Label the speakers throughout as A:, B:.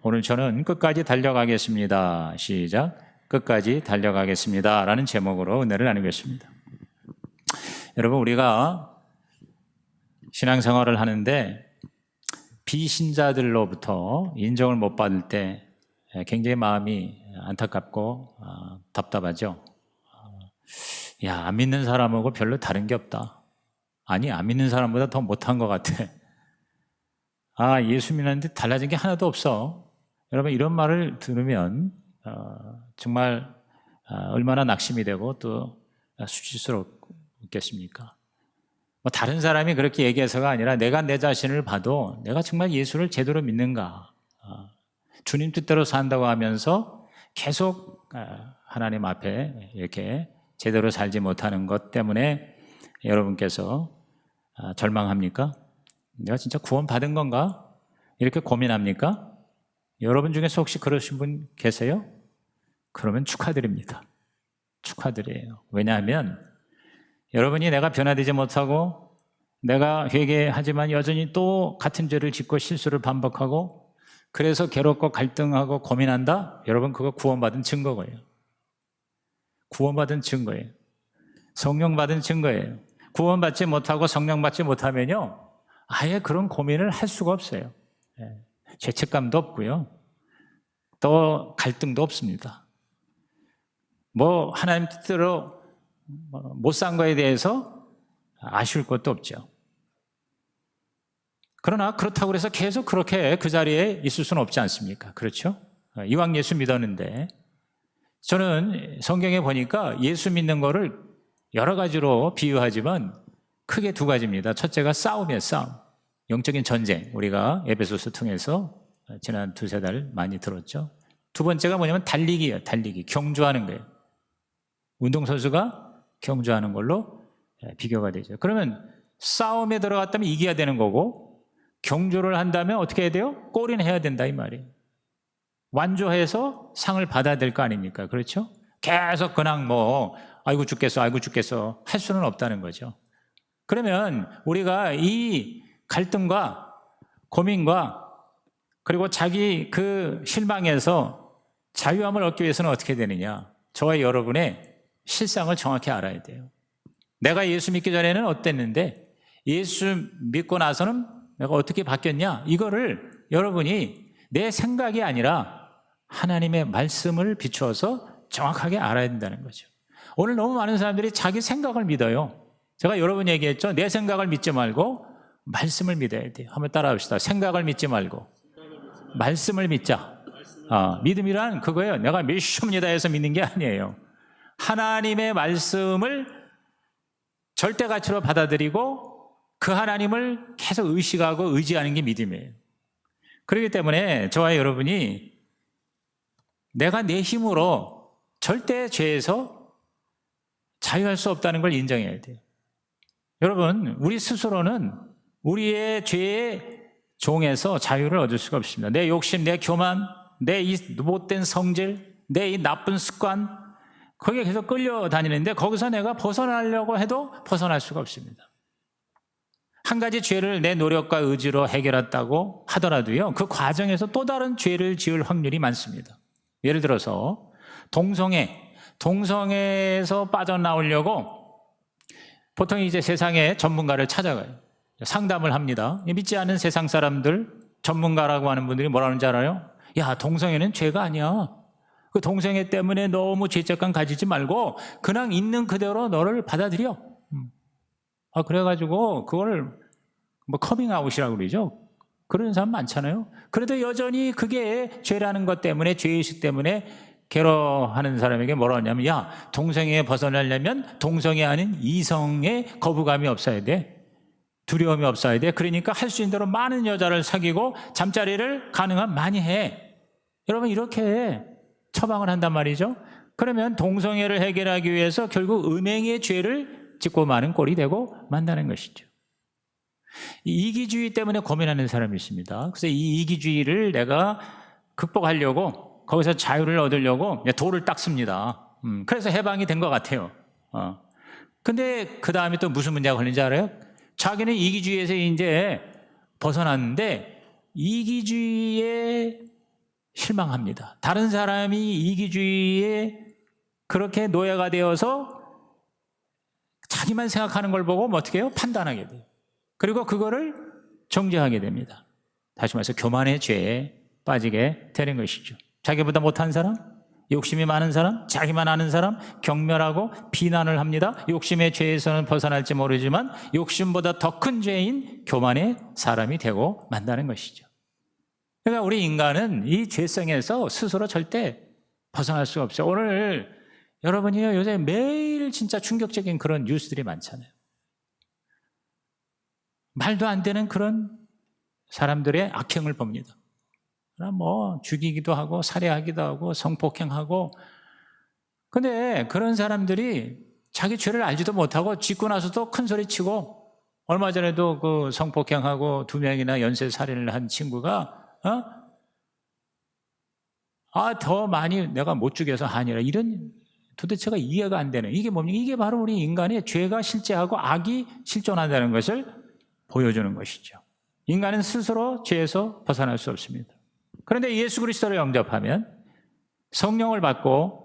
A: 오늘 저는 끝까지 달려가겠습니다. 시작. 끝까지 달려가겠습니다. 라는 제목으로 은혜를 나누겠습니다. 여러분, 우리가 신앙생활을 하는데 비신자들로부터 인정을 못 받을 때 굉장히 마음이 안타깝고 답답하죠. 야, 안 믿는 사람하고 별로 다른 게 없다. 아니, 안 믿는 사람보다 더 못한 것 같아. 예수 믿는데 달라진 게 하나도 없어. 여러분, 이런 말을 들으면 정말 얼마나 낙심이 되고 또 수치스럽겠습니까? 다른 사람이 그렇게 얘기해서가 아니라 내가 내 자신을 봐도 내가 정말 예수를 제대로 믿는가, 주님 뜻대로 산다고 하면서 계속 하나님 앞에 이렇게 제대로 살지 못하는 것 때문에 여러분께서 절망합니까? 내가 진짜 구원받은 건가? 이렇게 고민합니까? 여러분 중에서 혹시 그러신 분 계세요? 그러면 축하드립니다. 축하드려요. 왜냐하면 여러분이 내가 변화되지 못하고 내가 회개하지만 여전히 또 같은 죄를 짓고 실수를 반복하고 그래서 괴롭고 갈등하고 고민한다? 여러분, 그거 구원받은 증거예요. 구원받은 증거예요. 성령 받은 증거예요. 구원받지 못하고 성령 받지 못하면요, 아예 그런 고민을 할 수가 없어요. 죄책감도 없고요, 또 갈등도 없습니다. 하나님 뜻대로 못 산 거에 대해서 아쉬울 것도 없죠. 그러나 그렇다고 해서 계속 그렇게 그 자리에 있을 수는 없지 않습니까? 그렇죠? 이왕 예수 믿었는데, 저는 성경에 보니까 예수 믿는 거를 여러 가지로 비유하지만 크게 두 가지입니다. 첫째가 싸움이에요, 싸움. 영적인 전쟁. 우리가 에베소서 통해서 지난 두세 달 많이 들었죠. 두 번째가 뭐냐면 달리기예요, 달리기. 경주하는 거예요. 운동선수가 경주하는 걸로 비교가 되죠. 그러면 싸움에 들어갔다면 이겨야 되는 거고, 경주를 한다면 어떻게 해야 돼요? 골인 해야 된다, 이 말이에요. 완주해서 상을 받아야 될 거 아닙니까? 그렇죠? 계속 그냥 아이고 죽겠어, 아이고 죽겠어 할 수는 없다는 거죠. 그러면 우리가 이 갈등과 고민과 그리고 자기 그 실망에서 자유함을 얻기 위해서는 어떻게 되느냐? 저와 여러분의 실상을 정확히 알아야 돼요. 내가 예수 믿기 전에는 어땠는데 예수 믿고 나서는 내가 어떻게 바뀌었냐? 이거를 여러분이 내 생각이 아니라 하나님의 말씀을 비추어서 정확하게 알아야 된다는 거죠. 오늘 너무 많은 사람들이 자기 생각을 믿어요. 제가 여러 번 얘기했죠. 내 생각을 믿지 말고 말씀을 믿어야 돼요. 한번 따라합시다. 생각을 믿지 말고 말씀을 믿자. 믿음이란 그거예요. 내가 믿습니다 해서 믿는 게 아니에요. 하나님의 말씀을 절대 가치로 받아들이고 그 하나님을 계속 의식하고 의지하는 게 믿음이에요. 그렇기 때문에 저와 여러분이 내가 내 힘으로 절대 죄에서 자유할 수 없다는 걸 인정해야 돼요. 여러분, 우리 스스로는 우리의 죄의 종에서 자유를 얻을 수가 없습니다. 내 욕심, 내 교만, 내 이 못된 성질, 내 이 나쁜 습관, 거기에 계속 끌려다니는데 거기서 내가 벗어나려고 해도 벗어날 수가 없습니다. 한 가지 죄를 내 노력과 의지로 해결했다고 하더라도요, 그 과정에서 또 다른 죄를 지을 확률이 많습니다. 예를 들어서 동성애에서 빠져나오려고 보통 이제 세상의 전문가를 찾아가요. 상담을 합니다. 믿지 않은 세상 사람들, 전문가라고 하는 분들이 뭐라 하는지 알아요? 야, 동성애는 죄가 아니야. 그 동성애 때문에 너무 죄책감 가지지 말고 그냥 있는 그대로 너를 받아들여. 그래가지고 그걸 커밍아웃이라고 그러죠. 그런 사람 많잖아요. 그래도 여전히 그게 죄라는 것 때문에, 죄의식 때문에 괴로워하는 사람에게 뭐라 하냐면, 야, 동성애에 벗어나려면 동성애 아닌 이성의 거부감이 없어야 돼. 두려움이 없어야 돼. 그러니까 할 수 있는 대로 많은 여자를 사귀고 잠자리를 가능한 많이 해. 여러분, 이렇게 처방을 한단 말이죠. 그러면 동성애를 해결하기 위해서 결국 음행의 죄를 짓고 마는 꼴이 되고 만다는 것이죠. 이기주의 때문에 고민하는 사람이 있습니다. 그래서 이 이기주의를 내가 극복하려고 거기서 자유를 얻으려고 돌을 닦습니다. 그래서 해방이 된 것 같아요. 근데 그 다음에 또 무슨 문제가 걸린지 알아요? 자기는 이기주의에서 이제 벗어났는데 이기주의의 실망합니다. 다른 사람이 이기주의에 그렇게 노예가 되어서 자기만 생각하는 걸 보고 어떻게 해요? 판단하게 돼요. 그리고 그거를 정죄하게 됩니다. 다시 말해서 교만의 죄에 빠지게 되는 것이죠. 자기보다 못한 사람, 욕심이 많은 사람, 자기만 아는 사람, 경멸하고 비난을 합니다. 욕심의 죄에서는 벗어날지 모르지만 욕심보다 더 큰 죄인 교만의 사람이 되고 만다는 것이죠. 그러니까 우리 인간은 이 죄성에서 스스로 절대 벗어날 수가 없어요. 오늘 여러분이요, 요새 매일 진짜 충격적인 그런 뉴스들이 많잖아요. 말도 안 되는 그런 사람들의 악행을 봅니다. 뭐 죽이기도 하고 살해하기도 하고 성폭행하고. 근데 그런 사람들이 자기 죄를 알지도 못하고 짓고 나서도 큰 소리 치고, 얼마 전에도 그 성폭행하고 2명이나 연쇄 살인을 한 친구가 더 많이 내가 못 죽여서 아니라, 이런 도대체가 이해가 안 되는, 이게 뭡니까? 이게 바로 우리 인간의 죄가 실제하고 악이 실존한다는 것을 보여주는 것이죠. 인간은 스스로 죄에서 벗어날 수 없습니다. 그런데 예수 그리스도를 영접하면 성령을 받고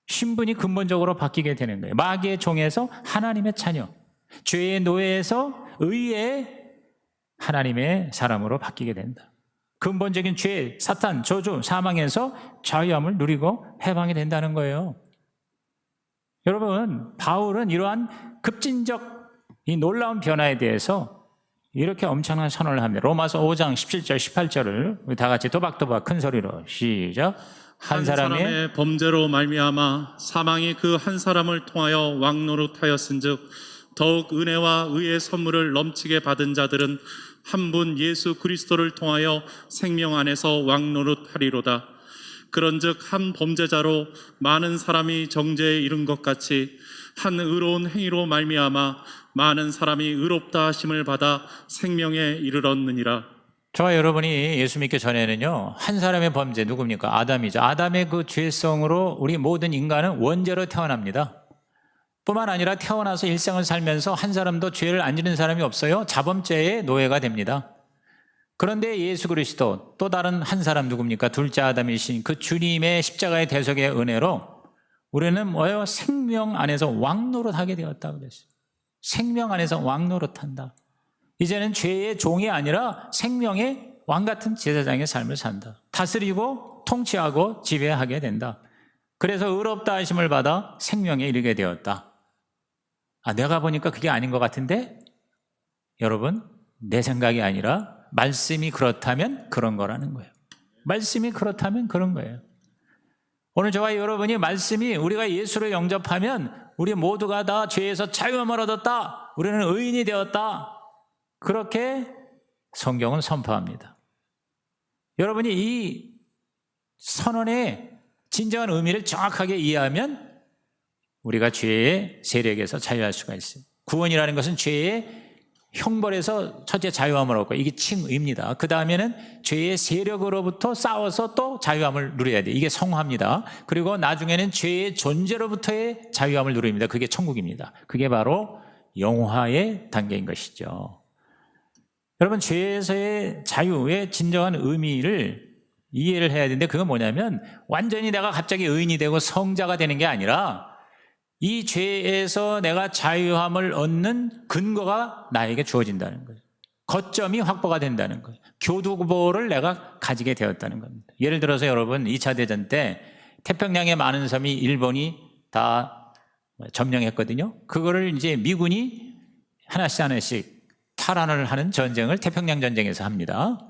A: 신분이 근본적으로 바뀌게 되는 거예요. 마귀의 종에서 하나님의 자녀, 죄의 노예에서 의의 하나님의 사람으로 바뀌게 된다. 근본적인 죄, 사탄, 저주, 사망에서 자유함을 누리고 해방이 된다는 거예요. 여러분, 바울은 이러한 급진적 이 놀라운 변화에 대해서 이렇게 엄청난 선언을 합니다. 로마서 5장 17절 18절을 우리 다 같이 또박또박 큰 소리로 시작.
B: 한 사람의 범죄로 말미암아 사망이 그 한 사람을 통하여 왕노릇하였은즉 더욱 은혜와 의의 선물을 넘치게 받은 자들은 한 분 예수 그리스도를 통하여 생명 안에서 왕노릇하리로다. 그런즉 한 범죄자로 많은 사람이 정죄에 이른 것 같이 한 의로운 행위로 말미암아 많은 사람이 의롭다 하심을 받아 생명에 이르렀느니라.
A: 저와 여러분이 예수 믿기 전에는요, 한 사람의 범죄, 누굽니까? 아담이죠. 아담의 그 죄성으로 우리 모든 인간은 원죄로 태어납니다. 뿐만 아니라 태어나서 일생을 살면서 한 사람도 죄를 안 지는 사람이 없어요. 자범죄의 노예가 됩니다. 그런데 예수 그리스도, 또 다른 한 사람 누굽니까? 둘째 아담이신 그 주님의 십자가의 대속의 은혜로 우리는 뭐예요? 생명 안에서 왕노릇하게 되었다고 그랬어요. 생명 안에서 왕노릇한다. 이제는 죄의 종이 아니라 생명의 왕 같은 제사장의 삶을 산다. 다스리고 통치하고 지배하게 된다. 그래서 의롭다 하심을 받아 생명에 이르게 되었다. 내가 보니까 그게 아닌 것 같은데? 여러분, 내 생각이 아니라 말씀이 그렇다면 그런 거라는 거예요. 말씀이 그렇다면 그런 거예요. 오늘 저와 여러분이 말씀이 우리가 예수를 영접하면 우리 모두가 다 죄에서 자유함을 얻었다. 우리는 의인이 되었다. 그렇게 성경은 선포합니다. 여러분이 이 선언의 진정한 의미를 정확하게 이해하면 우리가 죄의 세력에서 자유할 수가 있어요. 구원이라는 것은 죄의 형벌에서 첫째 자유함을 얻고, 이게 칭의입니다. 그 다음에는 죄의 세력으로부터 싸워서 또 자유함을 누려야 돼요. 이게 성화입니다. 그리고 나중에는 죄의 존재로부터의 자유함을 누립니다. 그게 천국입니다. 그게 바로 영화의 단계인 것이죠. 여러분, 죄에서의 자유의 진정한 의미를 이해를 해야 되는데, 그건 뭐냐면 완전히 내가 갑자기 의인이 되고 성자가 되는 게 아니라 이 죄에서 내가 자유함을 얻는 근거가 나에게 주어진다는 거예요. 거점이 확보가 된다는 거예요. 교두보를 내가 가지게 되었다는 겁니다. 예를 들어서 여러분, 2차 대전 때 태평양의 많은 섬이 일본이 다 점령했거든요. 그거를 이제 미군이 하나씩 하나씩 탈환을 하는 전쟁을 태평양 전쟁에서 합니다.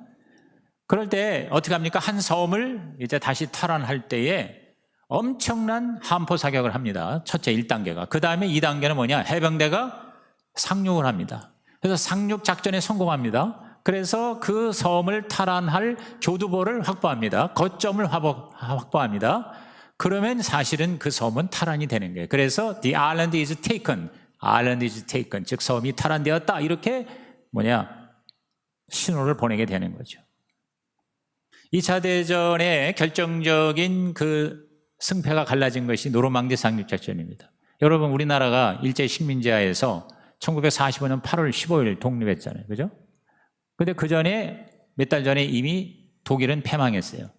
A: 그럴 때 어떻게 합니까? 한 섬을 이제 다시 탈환할 때에 엄청난 함포 사격을 합니다. 첫째 1단계가. 그 다음에 2단계는 뭐냐? 해병대가 상륙을 합니다. 그래서 상륙 작전에 성공합니다. 그래서 그 섬을 탈환할 교두보를 확보합니다. 거점을 확보합니다. 그러면 사실은 그 섬은 탈환이 되는 거예요. 그래서 the island is taken, island is taken, 즉 섬이 탈환되었다. 이렇게 신호를 보내게 되는 거죠. 2차 대전의 결정적인 그 승패가 갈라진 것이 노르망디 상륙작전입니다. 여러분, 우리나라가 일제 식민지하에서 1945년 8월 15일 독립했잖아요. 그죠? 근데 그 전에 몇 달 전에 이미 독일은 패망했어요.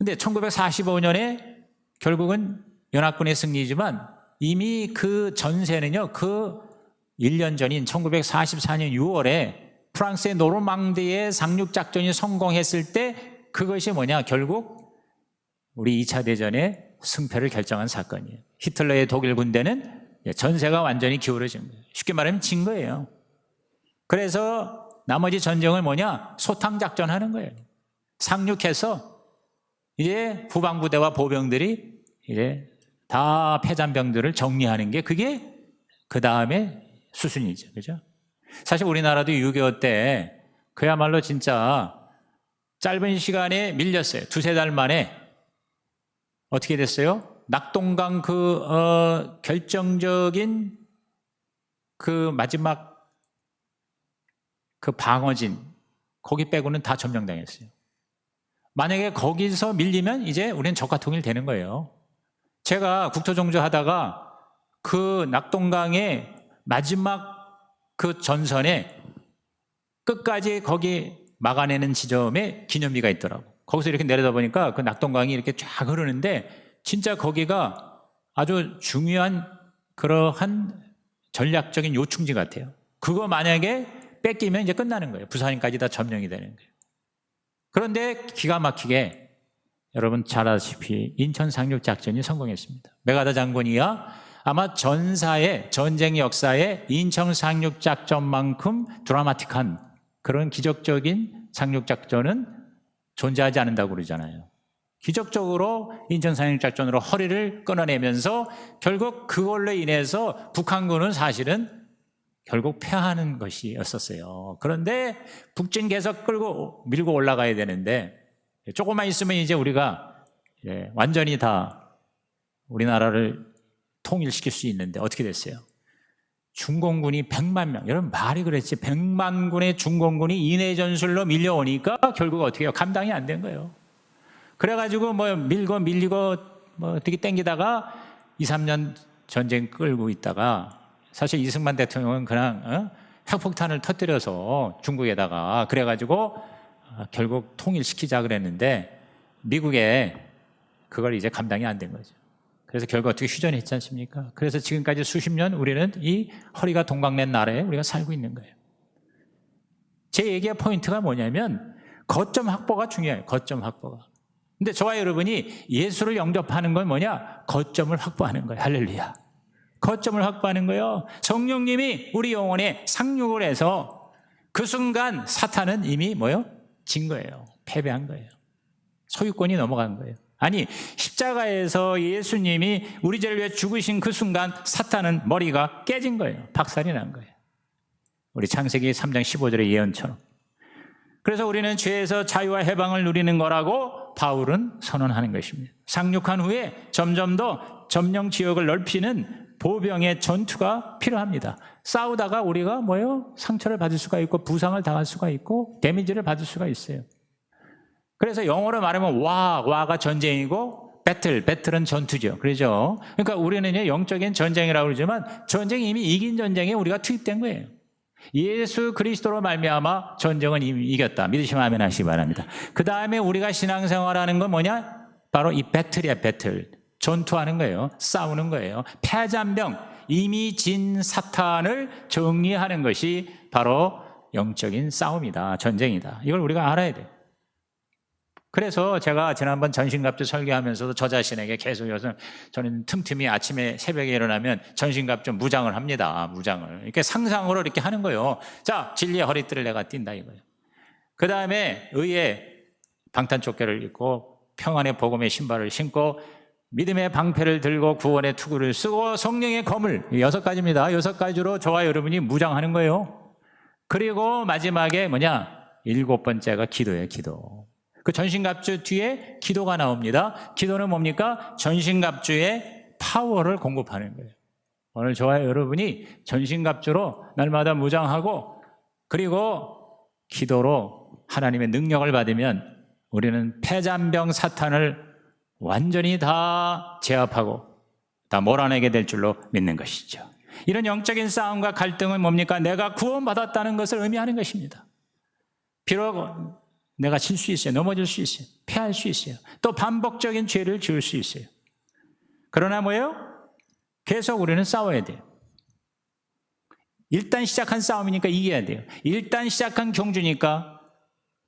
A: 근데 1945년에 결국은 연합군의 승리지만 이미 그 전세는요, 그 1년 전인 1944년 6월에 프랑스의 노르망디의 상륙작전이 성공했을 때 그것이 뭐냐, 결국 우리 2차 대전의 승패를 결정한 사건이에요. 히틀러의 독일 군대는 전세가 완전히 기울어진 거예요. 쉽게 말하면 진 거예요. 그래서 나머지 전쟁을 뭐냐, 소탕작전 하는 거예요. 상륙해서 이제 후방부대와 보병들이 이제 다 패잔병들을 정리하는 게 그게 그 다음에 수순이죠. 그죠? 사실 우리나라도 6.25 때 그야말로 진짜 짧은 시간에 밀렸어요. 2-3달 만에 어떻게 됐어요? 낙동강 결정적인 그 마지막 그 방어진 거기 빼고는 다 점령당했어요. 만약에 거기서 밀리면 이제 우리는 적과 통일되는 거예요. 제가 국토종주 하다가 그 낙동강의 마지막 그 전선에 끝까지 거기 막아내는 지점에 기념비가 있더라고. 거기서 이렇게 내려다보니까 그 낙동강이 이렇게 쫙 흐르는데 진짜 거기가 아주 중요한 그러한 전략적인 요충지 같아요. 그거 만약에 뺏기면 이제 끝나는 거예요. 부산까지 다 점령이 되는 거예요. 그런데 기가 막히게 여러분 잘 아시다시피 인천 상륙작전이 성공했습니다. 메가다 장군이야 아마 전쟁 역사에 인천 상륙작전만큼 드라마틱한 그런 기적적인 상륙작전은 존재하지 않는다고 그러잖아요. 기적적으로 인천 상륙작전으로 허리를 끊어내면서 결국 그걸로 인해서 북한군은 사실은 결국 패하는 것이었었어요. 그런데 북진 계속 밀고 올라가야 되는데 조금만 있으면 이제 우리가 완전히 다 우리나라를 통일시킬 수 있는데 어떻게 됐어요? 중공군이 100만 명, 여러분 말이 그랬지, 100만 군의 중공군이 인해 전술로 밀려오니까 결국 어떻게 해요? 감당이 안 된 거예요. 그래가지고 뭐 밀고 뭐 어떻게 땡기다가 2-3년 전쟁 끌고 있다가 사실 이승만 대통령은 그냥 핵폭탄을 터뜨려서 중국에다가 그래가지고 결국 통일시키자 그랬는데 미국에 그걸 이제 감당이 안 된 거죠. 그래서 결국 어떻게 휴전했지 않습니까? 그래서 지금까지 수십 년 우리는 이 허리가 동강낸 나라에 우리가 살고 있는 거예요. 제 얘기의 포인트가 뭐냐면 거점 확보가 중요해요. 거점 확보가. 근데 저와 여러분이 예수를 영접하는 건 뭐냐? 거점을 확보하는 거예요. 할렐루야. 거점을 확보하는 거예요. 성령님이 우리 영혼에 상륙을 해서 그 순간 사탄은 이미 뭐요? 진 거예요. 패배한 거예요. 소유권이 넘어간 거예요. 아니, 십자가에서 예수님이 우리 죄를 위해 죽으신 그 순간 사탄은 머리가 깨진 거예요. 박살이 난 거예요. 우리 창세기 3장 15절의 예언처럼. 그래서 우리는 죄에서 자유와 해방을 누리는 거라고 바울은 선언하는 것입니다. 상륙한 후에 점점 더 점령 지역을 넓히는 보병의 전투가 필요합니다. 싸우다가 우리가 뭐예요? 상처를 받을 수가 있고 부상을 당할 수가 있고 데미지를 받을 수가 있어요. 그래서 영어로 말하면 와가 전쟁이고 배틀은 전투죠. 그렇죠? 그러니까 우리는 영적인 전쟁이라고 그러지만 전쟁이 이미 이긴 전쟁에 우리가 투입된 거예요. 예수 그리스도로 말미암아 전쟁은 이미 이겼다. 믿으시면 아멘 하시기 바랍니다. 그 다음에 우리가 신앙생활하는 건 뭐냐? 바로 이 배틀이야, 배틀. 전투하는 거예요. 싸우는 거예요. 패잔병, 이미 진 사탄을 정리하는 것이 바로 영적인 싸움이다. 전쟁이다. 이걸 우리가 알아야 돼요. 그래서 제가 지난번 전신갑주 설교하면서도 저 자신에게 계속 저는 틈틈이 아침에 새벽에 일어나면 전신갑주 무장을 합니다. 무장을. 이렇게 상상으로 이렇게 하는 거예요. 자, 진리의 허리띠를 내가 띈다 이거예요. 그 다음에 의의 방탄조끼를 입고 평안의 복음의 신발을 신고 믿음의 방패를 들고 구원의 투구를 쓰고 성령의 검을 6가지입니다. 6가지로 저와 여러분이 무장하는 거예요. 그리고 마지막에 뭐냐? 7번째가 기도예요. 기도. 그 전신갑주 뒤에 기도가 나옵니다. 기도는 뭡니까? 전신갑주의 파워를 공급하는 거예요. 오늘 저와 여러분이 전신갑주로 날마다 무장하고 그리고 기도로 하나님의 능력을 받으면 우리는 패잔병 사탄을 완전히 다 제압하고 다 몰아내게 될 줄로 믿는 것이죠. 이런 영적인 싸움과 갈등은 뭡니까? 내가 구원받았다는 것을 의미하는 것입니다. 비록 내가 질 수 있어요. 넘어질 수 있어요. 패할 수 있어요. 또 반복적인 죄를 지을 수 있어요. 그러나 뭐예요? 계속 우리는 싸워야 돼요. 일단 시작한 싸움이니까 이겨야 돼요. 일단 시작한 경주니까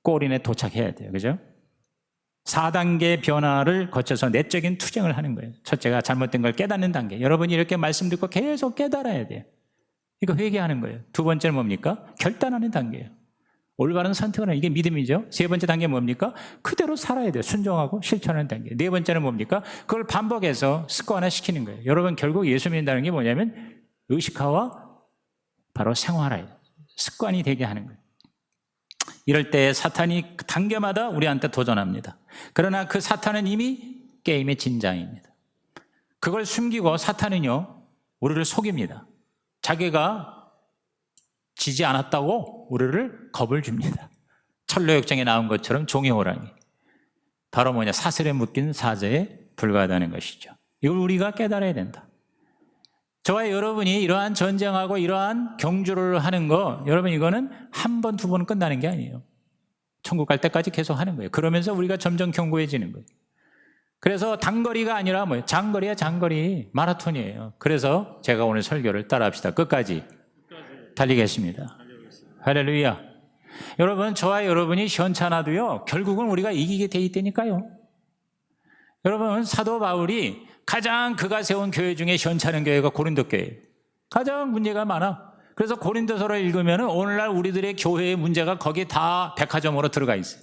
A: 골인에 도착해야 돼요. 그죠? 4단계 변화를 거쳐서 내적인 투쟁을 하는 거예요. 첫째가 잘못된 걸 깨닫는 단계. 여러분이 이렇게 말씀 듣고 계속 깨달아야 돼요. 이거 회개하는 거예요. 두 번째는 뭡니까? 결단하는 단계예요. 올바른 선택을 하는, 이게 믿음이죠. 세 번째 단계 뭡니까? 그대로 살아야 돼요. 순종하고 실천하는 단계. 네 번째는 뭡니까? 그걸 반복해서 습관화시키는 거예요. 여러분 결국 예수 믿는다는 게 뭐냐면 의식화와 바로 생활화예요. 습관이 되게 하는 거예요. 이럴 때 사탄이 단계마다 우리한테 도전합니다. 그러나 그 사탄은 이미 게임의 진장입니다. 그걸 숨기고 사탄은요, 우리를 속입니다. 자기가 지지 않았다고 우리를 겁을 줍니다. 철로역정에 나온 것처럼 종이 호랑이. 바로 뭐냐? 사슬에 묶인 사자에 불과하다는 것이죠. 이걸 우리가 깨달아야 된다. 저와 여러분이 이러한 전쟁하고 이러한 경주를 하는 거, 여러분 이거는 한 번, 두 번 끝나는 게 아니에요. 천국 갈 때까지 계속 하는 거예요. 그러면서 우리가 점점 견고해지는 거예요. 그래서 단거리가 아니라 뭐예요? 장거리야, 장거리. 마라톤이에요. 그래서 제가 오늘 설교를 따라합시다. 끝까지 달리겠습니다. 할렐루야. 여러분, 저와 여러분이 시원찮아도요, 결국은 우리가 이기게 돼 있다니까요. 여러분, 사도 바울이 가장 그가 세운 교회 중에 시원찮은 교회가 고린도 교회예요. 가장 문제가 많아. 그래서 고린도서를 읽으면 오늘날 우리들의 교회의 문제가 거기 다 백화점으로 들어가 있어요.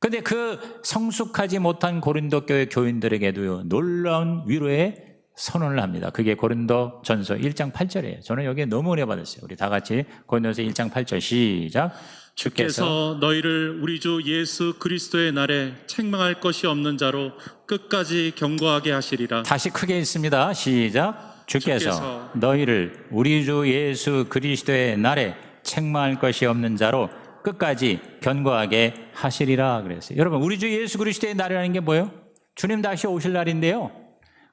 A: 근데 그 성숙하지 못한 고린도 교회 교인들에게도요, 놀라운 위로의 선언을 합니다. 그게 고린도 전서 1장 8절이에요. 저는 여기에 너무 은혜 받았어요. 우리 다 같이 고린도서 1장 8절 시작.
B: 주께서 너희를 우리 주 예수 그리스도의 날에 책망할 것이 없는 자로 끝까지 견고하게 하시리라.
A: 다시 크게 읽습니다. 시작. 주께서 너희를 우리 주 예수 그리스도의 날에 책망할 것이 없는 자로 끝까지 견고하게 하시리라 그랬어요. 여러분, 우리 주 예수 그리스도의 날이라는 게 뭐예요? 주님 다시 오실 날인데요,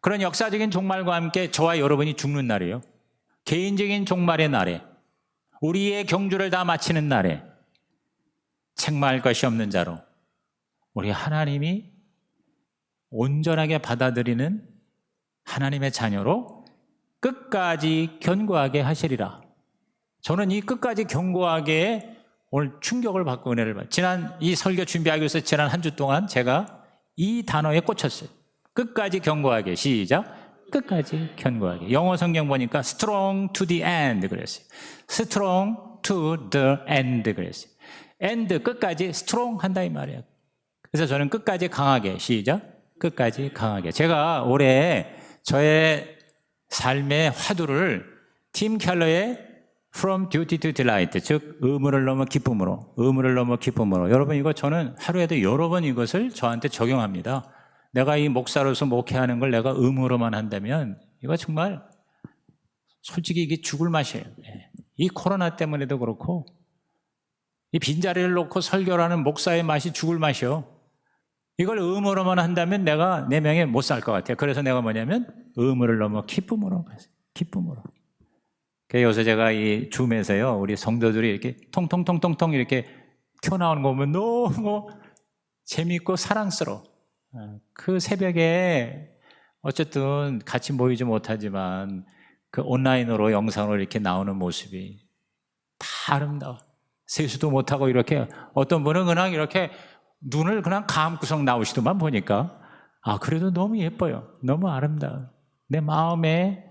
A: 그런 역사적인 종말과 함께 저와 여러분이 죽는 날이에요. 개인적인 종말의 날에, 우리의 경주를 다 마치는 날에 책망할 것이 없는 자로 우리 하나님이 온전하게 받아들이는 하나님의 자녀로 끝까지 견고하게 하시리라. 저는 이 끝까지 견고하게 오늘 충격을 받고 은혜를 받아요. 지난 이 설교 준비하기 위해서 지난 한 주 동안 제가 이 단어에 꽂혔어요. 끝까지 견고하게. 시작. 끝까지 견고하게. 영어 성경 보니까 strong to the end 그랬어요. strong to the end 그랬어요. end 끝까지 strong 한다 이 말이에요. 그래서 저는 끝까지 강하게. 시작. 끝까지 강하게. 제가 올해 저의 삶의 화두를 팀 켈러의 From Duty to Delight, 즉 의무를 넘어 기쁨으로, 의무를 넘어 기쁨으로. 여러분, 이거 저는 하루에도 여러 번 이것을 저한테 적용합니다. 내가 이 목사로서 목회하는 걸 내가 의무로만 한다면 이거 정말 솔직히 이게 죽을 맛이에요. 이 코로나 때문에도 그렇고 이 빈자리를 놓고 설교를 하는 목사의 맛이 죽을 맛이요. 이걸 의무로만 한다면 내가 내 명예 못 살 것 같아요. 그래서 내가 뭐냐면 의무를 넘어 기쁨으로 가세요. 기쁨으로. 그래서 요새 제가 이 줌에서요, 우리 성도들이 이렇게 통통통통통 이렇게 튀어나오는 거 보면 너무 재밌고 사랑스러워. 그 새벽에 어쨌든 같이 모이지 못하지만 그 온라인으로 영상으로 이렇게 나오는 모습이 다 아름다워. 세수도 못하고 이렇게 어떤 분은 그냥 이렇게 눈을 그냥 감고서 나오시더만 보니까 그래도 너무 예뻐요. 너무 아름다워. 내 마음의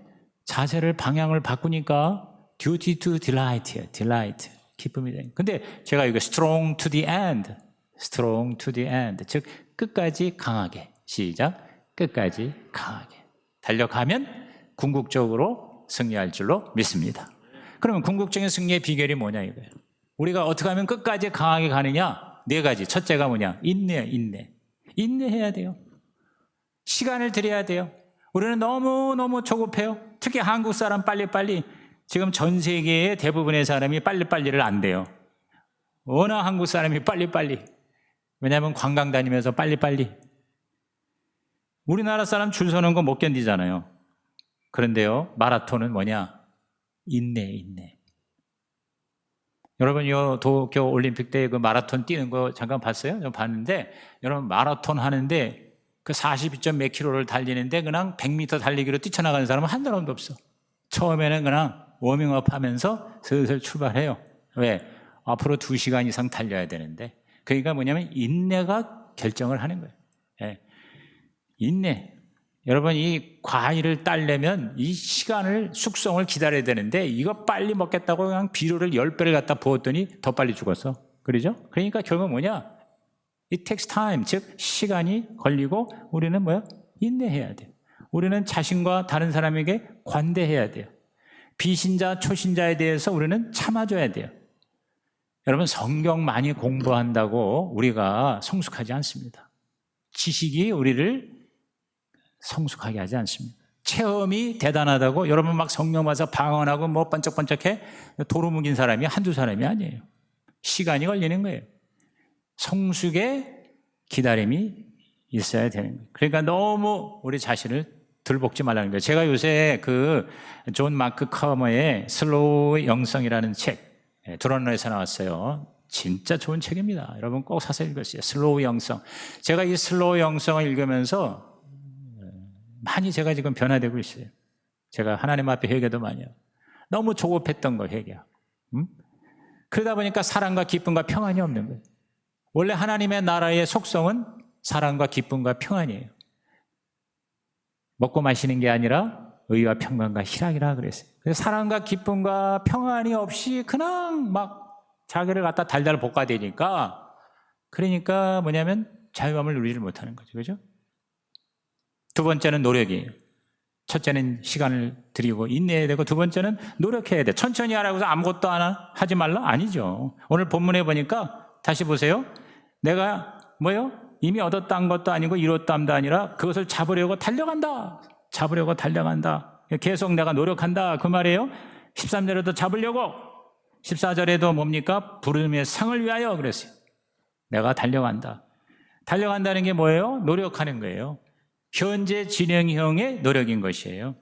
A: 자세를 방향을 바꾸니까 duty to delight예요. delight. 기쁨이 돼. 근데 제가 이거 strong to the end. strong to the end. 즉 끝까지 강하게. 시작. 끝까지 강하게. 달려가면 궁극적으로 승리할 줄로 믿습니다. 그러면 궁극적인 승리의 비결이 뭐냐 이거예요. 우리가 어떻게 하면 끝까지 강하게 가느냐? 4가지. 첫째가 뭐냐? 인내. 인내해야 돼요. 시간을 들여야 돼요. 우리는 너무너무 조급해요. 특히 한국 사람 빨리빨리. 지금 전 세계의 대부분의 사람이 빨리빨리를 안 돼요. 워낙 한국 사람이 빨리빨리. 왜냐하면 관광 다니면서 빨리빨리. 우리나라 사람 줄 서는 거 못 견디잖아요. 그런데요, 마라톤은 뭐냐? 인내. 여러분, 요 도쿄 올림픽 때 그 마라톤 뛰는 거 잠깐 봤어요? 저 봤는데, 여러분, 마라톤 하는데 그 42점 몇 킬로를 달리는데 그냥 100m 달리기로 뛰쳐나가는 사람은 한 사람도 없어. 처음에는 그냥 워밍업 하면서 슬슬 출발해요. 왜? 앞으로 2시간 이상 달려야 되는데. 그러니까 뭐냐면 인내가 결정을 하는 거예요. 예. 인내. 여러분, 이 과일을 따려면 이 시간을, 숙성을 기다려야 되는데 이거 빨리 먹겠다고 그냥 비료를 10배를 갖다 부었더니 더 빨리 죽었어. 그러죠? 그러니까 결국 뭐냐? It takes time, 즉 시간이 걸리고 우리는 뭐야? 인내해야 돼요. 우리는 자신과 다른 사람에게 관대해야 돼요. 비신자, 초신자에 대해서 우리는 참아줘야 돼요. 여러분, 성경 많이 공부한다고 우리가 성숙하지 않습니다. 지식이 우리를 성숙하게 하지 않습니다. 체험이 대단하다고 여러분 막 성령 와서 방언하고 뭐 번쩍번쩍해 도루 묵인 사람이 한두 사람이 아니에요. 시간이 걸리는 거예요. 성숙의 기다림이 있어야 되는 거예요. 그러니까 너무 우리 자신을 들볶지 말라는 거예요. 제가 요새 그 존 마크 커머의 슬로우 영성이라는 책, 드러너에서 나왔어요. 진짜 좋은 책입니다. 여러분 꼭 사서 읽으세요. 슬로우 영성. 제가 이 슬로우 영성을 읽으면서 많이 제가 지금 변화되고 있어요. 제가 하나님 앞에 회개도 많이 하고. 너무 조급했던 거 회개하고. 그러다 보니까 사랑과 기쁨과 평안이 없는 거예요. 원래 하나님의 나라의 속성은 사랑과 기쁨과 평안이에요. 먹고 마시는 게 아니라 의와 평강과 희락이라 그랬어요. 그래서 사랑과 기쁨과 평안이 없이 그냥 막 자기를 갖다 달달 볶아대니까, 그러니까 뭐냐면 자유함을 누리지 못하는 거죠. 그죠? 두 번째는 노력이에요. 첫째는 시간을 들이고 인내해야 되고, 두 번째는 노력해야 돼. 천천히 하라고 해서 아무것도 하지 말라? 아니죠. 오늘 본문에 보니까 다시 보세요. 내가 뭐요? 이미 얻었던 것도 아니고 이뤘담도 아니라 그것을 잡으려고 달려간다. 잡으려고 달려간다. 계속 내가 노력한다. 그 말이에요. 13절에도 잡으려고, 14절에도 뭡니까? 부름의 상을 위하여 그랬어요. 내가 달려간다. 달려간다는 게 뭐예요? 노력하는 거예요. 현재 진행형의 노력인 것이에요.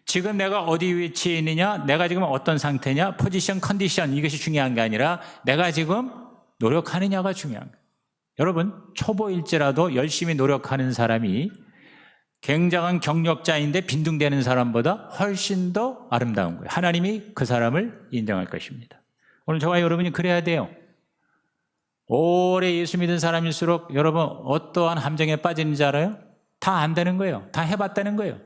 A: 지금 내가 어디 위치에 있느냐, 내가 지금 어떤 상태냐, 포지션, 컨디션, 이것이 중요한 게 아니라 내가 지금 노력하느냐가 중요한 거예요. 여러분, 초보일지라도 열심히 노력하는 사람이 굉장한 경력자인데 빈둥대는 사람보다 훨씬 더 아름다운 거예요. 하나님이 그 사람을 인정할 것입니다. 오늘 저와 여러분이 그래야 돼요. 오래 예수 믿은 사람일수록 여러분 어떠한 함정에 빠지는지 알아요? 다 안 되는 거예요. 다 해봤다는 거예요.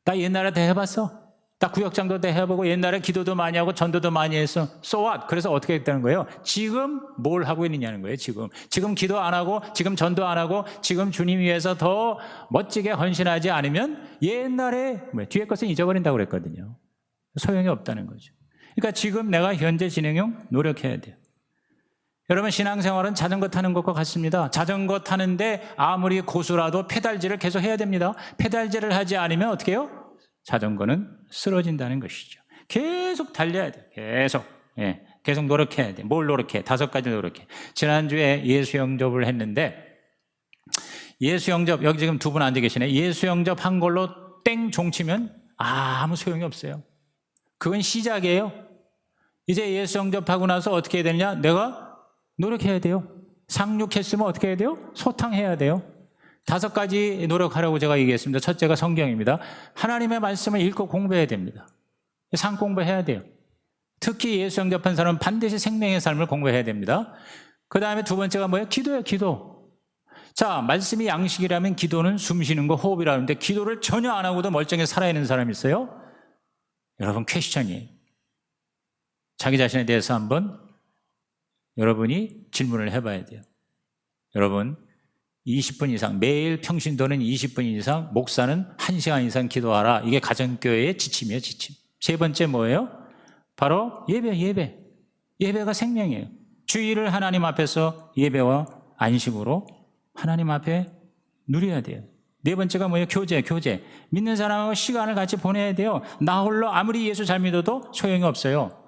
A: 나 옛날에 다 해봤어. 나 구역장도 다 해보고 옛날에 기도도 많이 하고 전도도 많이 했어. So what? 그래서 어떻게 했다는 거예요? 지금 뭘 하고 있느냐는 거예요. 지금 기도 안 하고, 지금 전도 안 하고, 지금 주님 위해서 더 멋지게 헌신하지 않으면 옛날에 뒤에 것은 잊어버린다고 그랬거든요. 소용이 없다는 거죠. 그러니까 지금 내가 현재 진행형 노력해야 돼요. 여러분, 신앙생활은 자전거 타는 것과 같습니다. 자전거 타는데 아무리 고수라도 페달질을 계속 해야 됩니다. 페달질을 하지 않으면 어떻게 해요? 자전거는 쓰러진다는 것이죠. 계속 달려야 돼. 계속 노력해야 돼. 뭘 노력해? 5가지 노력해. 지난주에 예수 영접을 했는데, 예수 영접, 여기 지금 두 분 앉아 계시네. 예수 영접 한 걸로 땡 종치면 아무 소용이 없어요. 그건 시작이에요. 이제 예수 영접하고 나서 어떻게 해야 되느냐? 내가 노력해야 돼요. 상륙했으면 어떻게 해야 돼요? 소탕해야 돼요. 5가지 노력하라고 제가 얘기했습니다. 첫째가 성경입니다. 하나님의 말씀을 읽고 공부해야 됩니다. 상 공부해야 돼요. 특히 예수 영접한 사람은 반드시 생명의 삶을 공부해야 됩니다. 그 다음에 두 번째가 뭐예요? 기도예요. 기도. 자, 말씀이 양식이라면 기도는 숨 쉬는 거, 호흡이라는데 기도를 전혀 안 하고도 멀쩡히 살아있는 사람이 있어요? 여러분, 퀘스천이에요. 자기 자신에 대해서 한번 여러분이 질문을 해봐야 돼요. 여러분, 20분 이상, 매일 평신도는 20분 이상, 목사는 1시간 이상 기도하라. 이게 가정교회의 지침이에요, 지침. 세 번째 뭐예요? 바로 예배. 예배가 생명이에요. 주일을 하나님 앞에서 예배와 안식으로 하나님 앞에 누려야 돼요. 네 번째가 뭐예요? 교제. 믿는 사람하고 시간을 같이 보내야 돼요. 나 홀로 아무리 예수 잘 믿어도 소용이 없어요.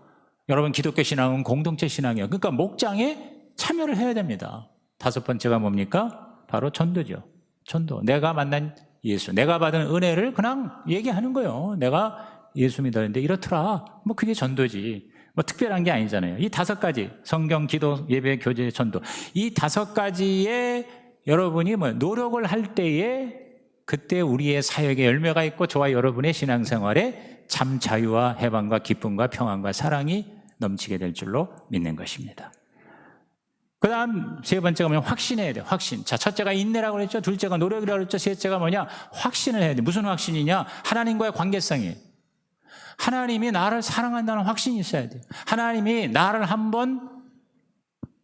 A: 여러분, 기독교 신앙은 공동체 신앙이에요. 그러니까 목장에 참여를 해야 됩니다. 5번째가 뭡니까? 바로 전도죠. 전도. 내가 만난 예수, 내가 받은 은혜를 그냥 얘기하는 거예요. 내가 예수 믿었는데 이렇더라. 그게 전도지. 뭐 특별한 게 아니잖아요. 이 5가지, 성경, 기도, 예배, 교제, 전도, 이 5가지에 여러분이 뭐 노력을 할 때에 그때 우리의 사역에 열매가 있고 저와 여러분의 신앙생활에 참 자유와 해방과 기쁨과 평안과 사랑이 넘치게 될 줄로 믿는 것입니다. 그 다음 3번째가 뭐냐? 확신해야 돼요. 확신. 자, 첫째가 인내라고 그랬죠. 둘째가 노력이라고 그랬죠. 셋째가 뭐냐? 확신을 해야 돼. 무슨 확신이냐? 하나님과의 관계성이에요. 하나님이 나를 사랑한다는 확신이 있어야 돼요. 하나님이 나를 한번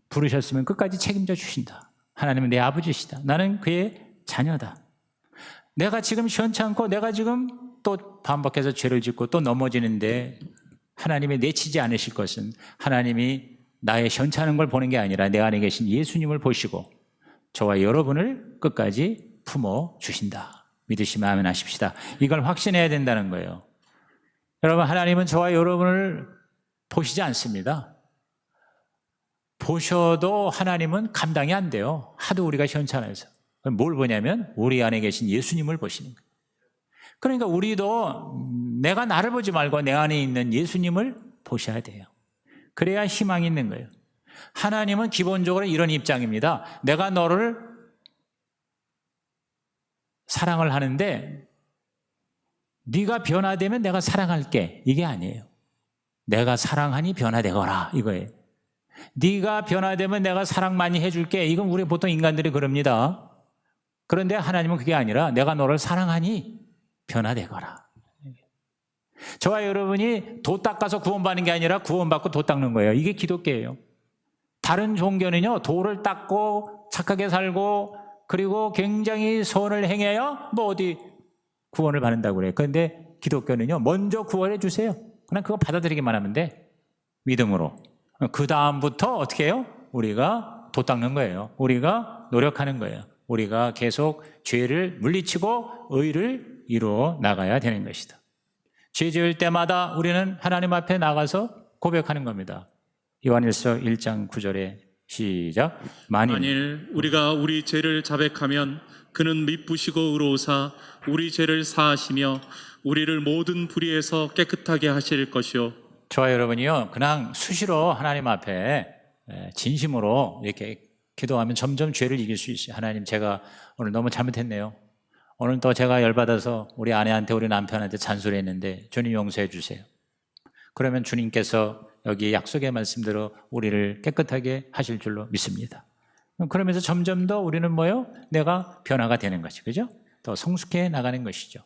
A: 부르셨으면 끝까지 책임져 주신다. 하나님은 내 아버지시다. 나는 그의 자녀다. 내가 지금 시원치 않고 내가 지금 또 반복해서 죄를 짓고 또 넘어지는데 하나님이 내치지 않으실 것은 하나님이 나의 현찮은 걸 보는 게 아니라 내 안에 계신 예수님을 보시고 저와 여러분을 끝까지 품어 주신다. 믿으시면 아멘 하십시다. 이걸 확신해야 된다는 거예요. 여러분, 하나님은 저와 여러분을 보시지 않습니다. 보셔도 하나님은 감당이 안 돼요. 하도 우리가 현찮아서. 뭘 보냐면 우리 안에 계신 예수님을 보시는 거예요. 그러니까 우리도 내가 나를 보지 말고 내 안에 있는 예수님을 보셔야 돼요. 그래야 희망이 있는 거예요. 하나님은 기본적으로 이런 입장입니다. 내가 너를 사랑을 하는데 네가 변화되면 내가 사랑할게. 이게 아니에요. 내가 사랑하니 변화되거라 이거예요. 네가 변화되면 내가 사랑 많이 해줄게. 이건 우리 보통 인간들이 그럽니다. 그런데 하나님은 그게 아니라 내가 너를 사랑하니 변화되거라. 저와 여러분이 도 닦아서 구원받는 게 아니라 구원받고 도 닦는 거예요. 이게 기독교예요. 다른 종교는요, 도를 닦고 착하게 살고 그리고 굉장히 선을 행해야 뭐 어디 구원을 받는다고 그래요. 그런데 기독교는요, 먼저 구원해 주세요. 그냥 그거 받아들이기만 하면 돼. 믿음으로. 그 다음부터 어떻게 해요? 우리가 도 닦는 거예요. 우리가 노력하는 거예요. 우리가 계속 죄를 물리치고 의를 이루어 나가야 되는 것이다. 죄 지을 때마다 우리는 하나님 앞에 나가서 고백하는 겁니다. 요한일서 1장 9절에 시작.
B: 만일 우리가 우리 죄를 자백하면 그는 미쁘시고 의로우사 우리 죄를 사하시며 우리를 모든 불의에서 깨끗하게 하실 것이요.
A: 저와 여러분이요, 그냥 수시로 하나님 앞에 진심으로 이렇게 기도하면 점점 죄를 이길 수 있어요. 하나님, 제가 오늘 너무 잘못했네요. 오늘 또 제가 열받아서 우리 아내한테 우리 남편한테 잔소리했는데 주님 용서해 주세요. 그러면 주님께서 여기 약속의 말씀대로 우리를 깨끗하게 하실 줄로 믿습니다. 그러면서 점점 더 우리는 뭐요? 내가 변화가 되는 거죠. 그죠? 더 성숙해 나가는 것이죠.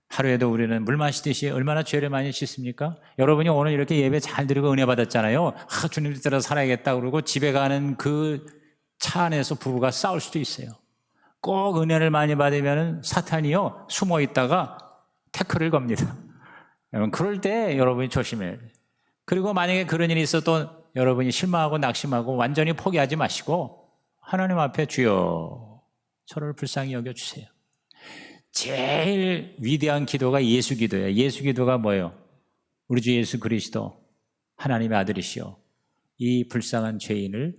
A: 하루에도 우리는 물 마시듯이 얼마나 죄를 많이 씻습니까? 여러분이 오늘 이렇게 예배 잘 드리고 은혜 받았잖아요. 주님 따라 살아야겠다 그러고 집에 가는 그 차 안에서 부부가 싸울 수도 있어요. 꼭 은혜를 많이 받으면 사탄이요, 숨어 있다가 태클을 겁니다. 여러분, 그럴 때 여러분이 조심해야 돼요. 그리고 만약에 그런 일이 있어도 여러분이 실망하고 낙심하고 완전히 포기하지 마시고 하나님 앞에 주여 저를 불쌍히 여겨주세요. 제일 위대한 기도가 예수 기도예요. 예수 기도가 뭐예요? 우리 주 예수 그리스도 하나님의 아들이시여 이 불쌍한 죄인을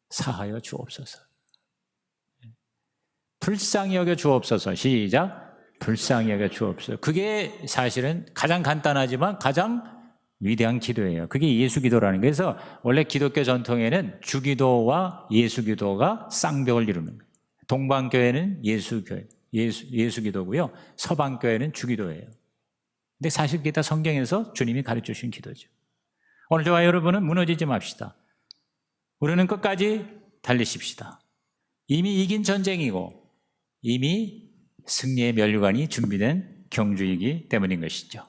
A: 사하여 주옵소서. 불쌍히 여겨 주옵소서. 시작. 불쌍히 여겨 주옵소서. 그게 사실은 가장 간단하지만 가장 위대한 기도예요. 그게 예수 기도라는 거예요. 그래서 원래 기독교 전통에는 주기도와 예수 기도가 쌍벽을 이루는 거예요. 동방교회는 예수 기도고요. 서방교회는 주기도예요. 근데 사실 그게 다 성경에서 주님이 가르쳐 주신 기도죠. 오늘 저와 여러분은 무너지지 맙시다. 우리는 끝까지 달리십시다. 이미 이긴 전쟁이고 이미 승리의 면류관이 준비된 경주이기 때문인 것이죠.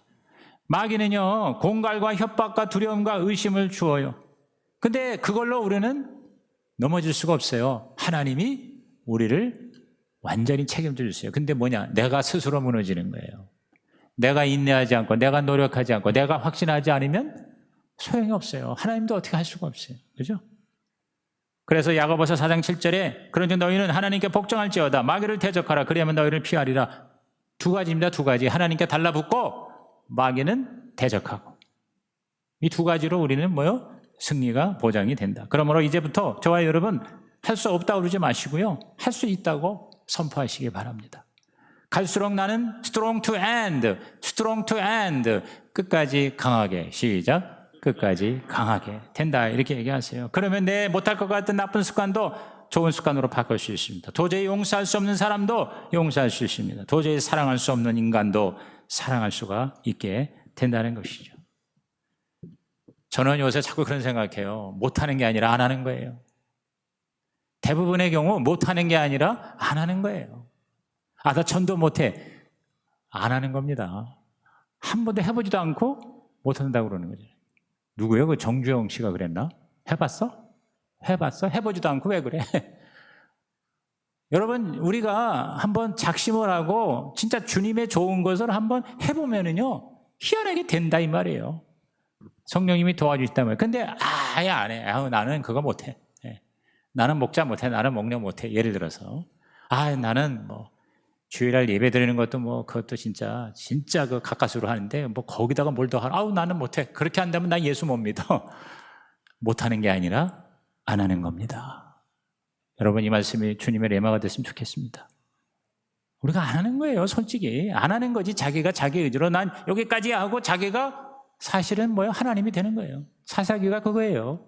A: 마귀는요, 공갈과 협박과 두려움과 의심을 주어요. 근데 그걸로 우리는 넘어질 수가 없어요. 하나님이 우리를 완전히 책임져 주세요. 근데 뭐냐? 내가 스스로 무너지는 거예요. 내가 인내하지 않고 내가 노력하지 않고 내가 확신하지 않으면 소용이 없어요. 하나님도 어떻게 할 수가 없어요. 그죠? 그래서 야고보서 4장 7절에 그런즉 너희는 하나님께 복종할지어다 마귀를 대적하라 그리하면 너희를 피하리라. 두 가지입니다. 두 가지. 하나님께 달라붙고 마귀는 대적하고. 이 두 가지로 우리는 뭐요? 승리가 보장이 된다. 그러므로 이제부터 저와 여러분 할 수 없다고 그러지 마시고요. 할 수 있다고 선포하시기 바랍니다. 갈수록 나는 strong to end, strong to end. 끝까지 강하게. 시작. 끝까지 강하게 된다 이렇게 얘기하세요. 그러면 내 못할 것 같은 나쁜 습관도 좋은 습관으로 바꿀 수 있습니다. 도저히 용서할 수 없는 사람도 용서할 수 있습니다. 도저히 사랑할 수 없는 인간도 사랑할 수가 있게 된다는 것이죠. 저는 요새 자꾸 그런 생각해요. 못하는 게 아니라 안 하는 거예요. 대부분의 경우 못하는 게 아니라 안 하는 거예요. 아, 나 전도 못해. 안 하는 겁니다. 한 번도 해보지도 않고 못한다고 그러는 거죠. 누구예요? 그 정주영 씨가 그랬나? 해봤어? 해봤어? 해보지도 않고 왜 그래? 여러분, 우리가 한번 작심을 하고 진짜 주님의 좋은 것을 한번 해보면은요, 희한하게 된다 이 말이에요. 성령님이 도와주시다면. 근데 아예 안 해. 나는 그거 못해. 나는 목자 못해. 나는 목녀 못해. 예를 들어서 나는 뭐 주일날 예배 드리는 것도 뭐 그것도 진짜 그 가까스로 하는데 뭐 거기다가 뭘 더 하라. 나는 못해. 그렇게 한다면 나 예수 못 믿어. 못하는 게 아니라 안 하는 겁니다. 여러분, 이 말씀이 주님의 레마가 됐으면 좋겠습니다. 우리가 안 하는 거예요. 솔직히 안 하는 거지. 자기가 자기 의지로 난 여기까지 하고 자기가 사실은 뭐예요? 하나님이 되는 거예요. 사사기가 그거예요.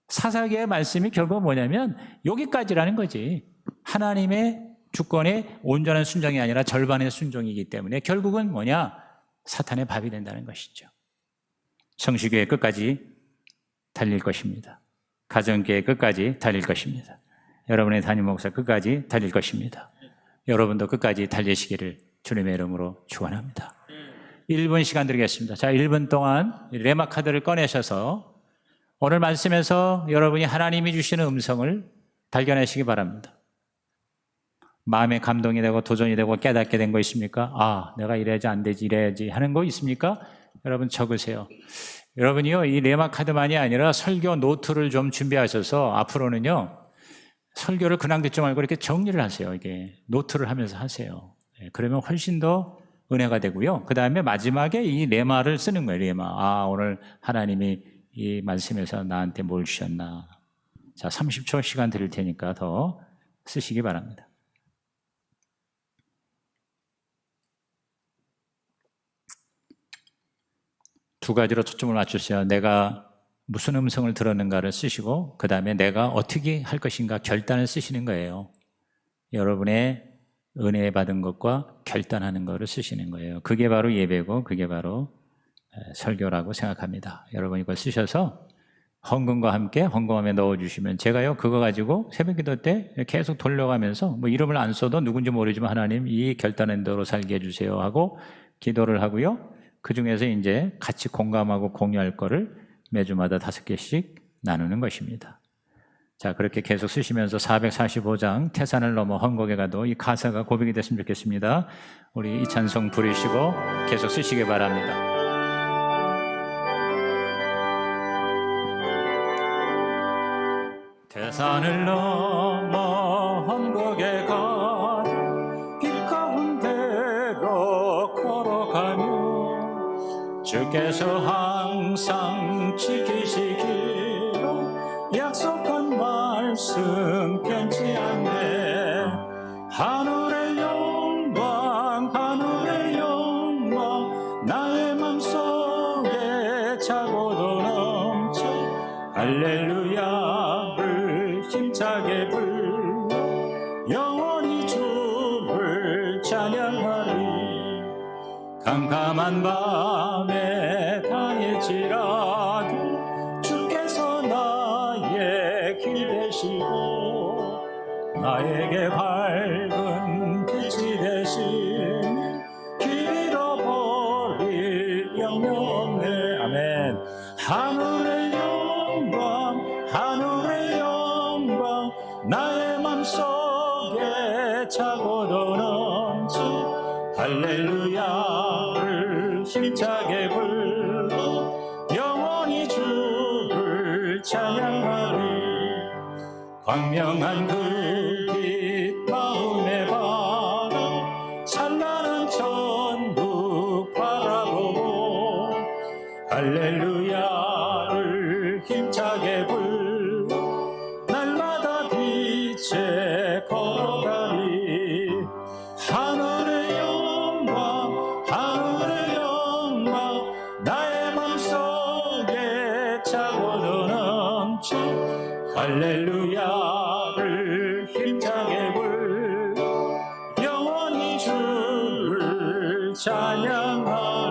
A: 사사기의 말씀이 결국 뭐냐면 여기까지라는 거지. 하나님의 주권에 온전한 순종이 아니라 절반의 순종이기 때문에 결국은 뭐냐? 사탄의 밥이 된다는 것이죠. 성시교회 끝까지 달릴 것입니다. 가정교회 끝까지 달릴 것입니다. 여러분의 담임 목사 끝까지 달릴 것입니다. 여러분도 끝까지 달리시기를 주님의 이름으로 축원합니다. 1분 시간 드리겠습니다. 자, 1분 동안 레마 카드를 꺼내셔서 오늘 말씀에서 여러분이 하나님이 주시는 음성을 발견하시기 바랍니다. 마음에 감동이 되고 도전이 되고 깨닫게 된 거 있습니까? 내가 이래야지 안 되지 이래야지 하는 거 있습니까? 여러분 적으세요. 여러분이요, 이 레마 카드만이 아니라 설교 노트를 좀 준비하셔서 앞으로는요, 설교를 그냥 듣지 말고 이렇게 정리를 하세요. 이게 노트를 하면서 하세요. 그러면 훨씬 더 은혜가 되고요. 그 다음에 마지막에 이 레마를 쓰는 거예요. 레마. 오늘 하나님이 이 말씀에서 나한테 뭘 주셨나. 자, 30초 시간 드릴 테니까 더 쓰시기 바랍니다. 두 가지로 초점을 맞추세요. 내가 무슨 음성을 들었는가를 쓰시고 그 다음에 내가 어떻게 할 것인가 결단을 쓰시는 거예요. 여러분의 은혜 받은 것과 결단하는 것을 쓰시는 거예요. 그게 바로 예배고 그게 바로 설교라고 생각합니다. 여러분 이걸 쓰셔서 헌금과 함께 헌금함에 넣어주시면 제가요 그거 가지고 새벽기도 때 계속 돌려가면서 뭐 이름을 안 써도 누군지 모르지만 하나님 이 결단한 대로 살게 해주세요 하고 기도를 하고요. 그 중에서 이제 같이 공감하고 공유할 거를 매주마다 5개씩 나누는 것입니다. 자, 그렇게 계속 쓰시면서 445장 태산을 넘어 헝곡에 가도 이 가사가 고백이 됐으면 좋겠습니다. 우리 이 찬송 부르시고 계속 쓰시기 바랍니다. 태산을 넘어 헝곡에 가도 길 가운데로 걸어가며 주께서 항상 지키시기로 약속한 말씀 변치 않네. 하늘의 영광 나의 맘속에 차고도 넘쳐 할렐루야를 힘차게 불러 영원히 주를 찬양하리. 캄캄한 밤에 다닐지라도 주께서 나의 길 되시고 나에게 밝은 빛이 되시니 길 잃어버릴 영영 없네. 아멘. 하늘의 영광 나의 맘속에 차고도 넘쳐 할렐루야를 힘차게 불러 영원히 주를 찬양하리. 광명한 불빛 마음에 받아 찬란한 천국 바라보고 할렐루야를 힘차게 불러 날마다 빛에 걸어가리. 하늘의 영광 나의 맘속에 할렐루야를 힘차게 불 영원히 주를 찬양하리